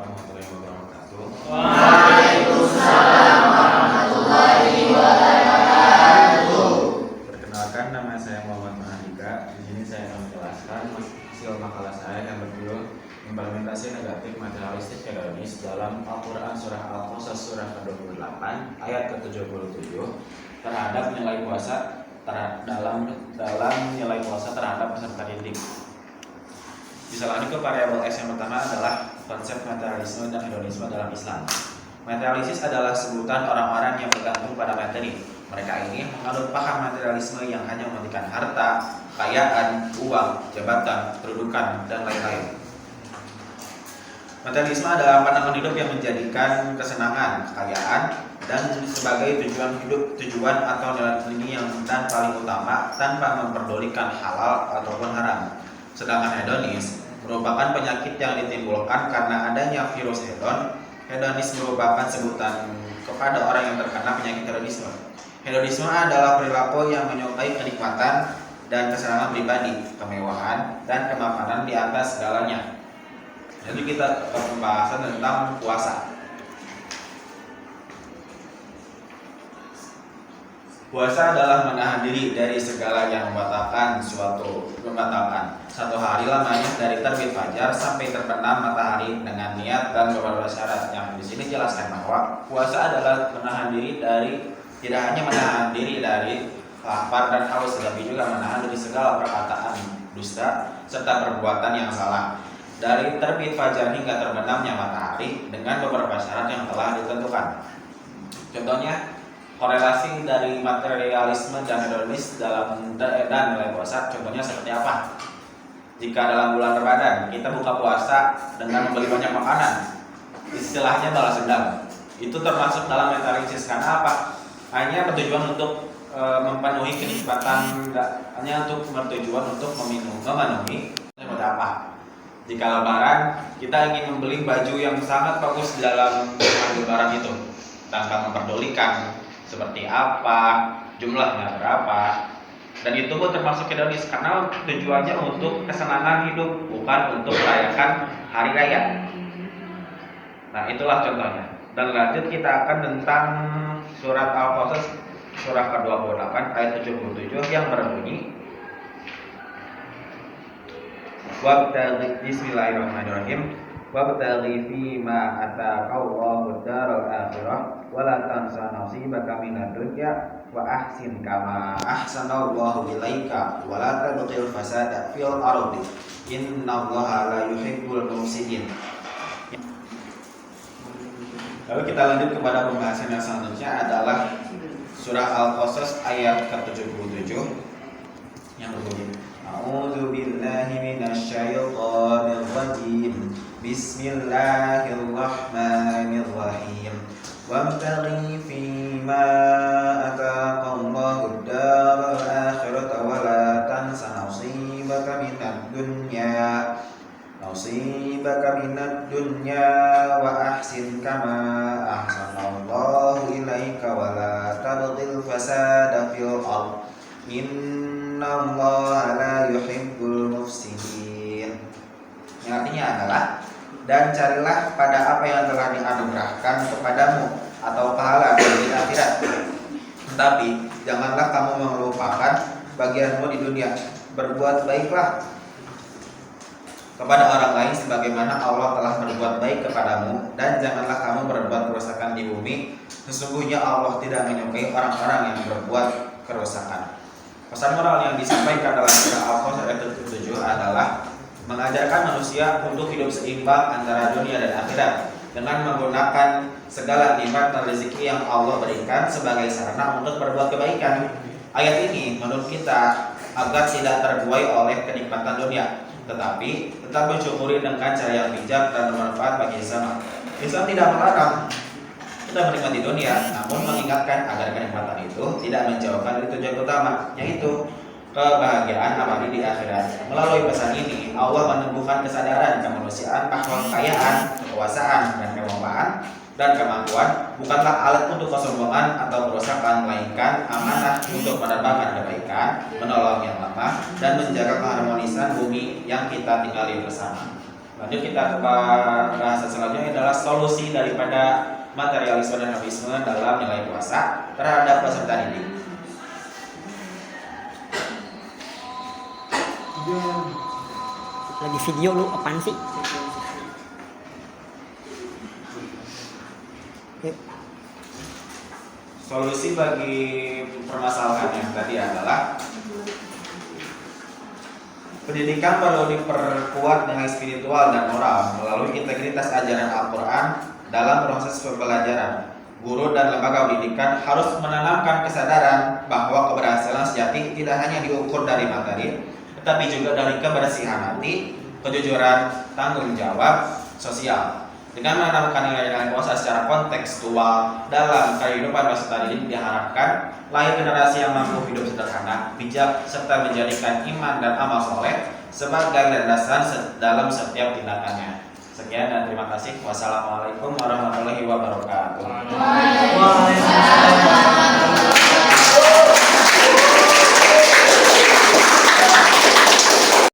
warahmatullahi wabarakatuh. Waalaikumsalam warahmatullahi wabarakatuh. Perkenalkan, nama saya Muhammad Mahardika. Di sini saya akan menjelaskan hasil makalah saya yang berjudul Implementasi Negatif Materialistik Hedonis dalam Al-Quran Surah Al-Qasas Surah ke-28 ayat ke-77 terhadap nilai puasa dalam nilai puasa terhadap peserta didik. Bisa lanjut ke variabel S yang pertama adalah konsep materialisme dan hedonisme dalam Islam. Materialistis adalah sebutan orang-orang yang bergantung pada materi. Mereka ini menganut paham materialisme yang hanya mementingkan harta, kekayaan, uang, jabatan, kedudukan, dan lain-lain. Materialisme adalah pandangan hidup yang menjadikan kesenangan, kekayaan, dan sebagai tujuan atau nilai yang paling utama tanpa memperdulikan halal ataupun haram. Sedangkan hedonis merupakan penyakit yang ditimbulkan karena adanya virus hedon. Hedonis merupakan sebutan kepada orang yang terkena penyakit hedonisme. Hedonisme adalah perilaku yang menyukai kenikmatan dan kesenangan pribadi, kemewahan, dan kemapanan di atas segalanya. Jadi kita ke pembahasan tentang puasa. Puasa adalah menahan diri dari segala yang membatalkan satu hari lamanya dari terbit fajar sampai terbenam matahari dengan niat dan beberapa syarat. Yang di sini jelaskan bahwa puasa adalah menahan diri dari tidak hanya menahan diri dari lapar dan haus, tetapi juga menahan dari segala perkataan dusta serta perbuatan yang salah. Dari terbit fajar hingga terbenamnya matahari dengan beberapa syarat yang telah ditentukan. Contohnya, korelasi dari materialisme dan hedonis dan nilai puasa. Contohnya seperti apa? Jika dalam bulan Ramadan kita buka puasa dengan membeli banyak makanan, istilahnya balas dendam. Itu termasuk dalam materialistis karena apa? Hanya bertujuan untuk memenuhi kenikmatan, hanya untuk bertujuan untuk memenuhi seperti apa? Jika Lebaran kita ingin membeli baju yang sangat bagus dalam Lebaran itu tanpa memperdulikan seperti apa, jumlahnya berapa, dan itu pun termasuk hedonis karena tujuannya untuk kesenangan hidup, bukan untuk merayakan hari raya. Nah, itulah contohnya. Dan lanjut kita akan tentang surat Al-Qasas surah ke-28 ayat 77 yang berbunyi, Bismillahirrahmanirrahim. Wabtaghi fima ataqallahu daral akhirah wa la tansa nasibaka minad dunya wa ahsin kama ahsanallahu ilaika wa la tabghil fasada fil ardi innallaha la yuhibbul mufsidin. Lalu kita lanjut kepada pembahasan yang selanjutnya adalah surah Al-Qasas ayat ke-77 yang berbunyi, A'udzu billahi minasyaitonir rajim. Bismillahirrahmanirrahim. Wabtaghi fima ataqallahu ad-daral akhirata wa la tansa nasibaka minad dunya wa ahsin kama ahsanallahu ilaika wa la tabghil fasada fil ardh innallaha la yuhibbul mufsidin. Yang artinya adalah, dan carilah pada apa yang telah dianugerahkan kepadamu atau pahala di akhirat. Tetapi janganlah kamu melupakan bagianmu di dunia. Berbuat baiklah kepada orang lain sebagaimana Allah telah berbuat baik kepadamu, dan janganlah kamu berbuat kerusakan di bumi. Sesungguhnya Allah tidak menyukai orang-orang yang berbuat kerusakan. Pesan moral yang disampaikan dalam surah Al-Qasas ayat 7 adalah mengajarkan manusia untuk hidup seimbang antara dunia dan akhirat dengan menggunakan segala nikmat dan rezeki yang Allah berikan sebagai sarana untuk berbuat kebaikan. Ayat ini menurut kita agar tidak terbuai oleh kenikmatan dunia, tetapi tetap mensyukuri dengan cara yang bijak dan bermanfaat bagi sesama. Islam tidak melarang kita menikmati dunia, namun mengingatkan agar kenikmatan itu tidak menjauhkan dari tujuan utama, yaitu kebahagiaan abadi di akhirat. Melalui pesan ini, Allah menumbuhkan kesadaran kemanusiaan bahwa kekayaan, kekuasaan, dan kemewahan dan kemampuan bukanlah alat untuk kesombongan atau kerusakan, melainkan amanah untuk menerbangkan kebaikan, menolong yang lemah, dan menjaga keharmonisan bumi yang kita tinggali bersama. Lanjut kita ke bahasan selanjutnya adalah solusi daripada materialisme dan hedonisme dalam nilai puasa terhadap peserta didik. Lagi video lu apaan sih? Yuk. Solusi bagi permasalahan yang tadi adalah pendidikan perlu diperkuat dengan spiritual dan moral melalui integritas ajaran Al-Quran dalam proses pembelajaran. Guru dan lembaga pendidikan harus menanamkan kesadaran bahwa keberhasilan sejati tidak hanya diukur dari materi, tetapi juga dari kebersihan hati, kejujuran, tanggung jawab sosial. Dengan menanamkan nilai-nilai puasa secara kontekstual dalam kehidupan peserta didik diharapkan lahir generasi yang mampu hidup sederhana, bijak, serta menjadikan iman dan amal soleh sebagai landasan dalam setiap tindakannya. Sekian dan terima kasih. Wassalamualaikum warahmatullahi wabarakatuh. Waalaikumsalam.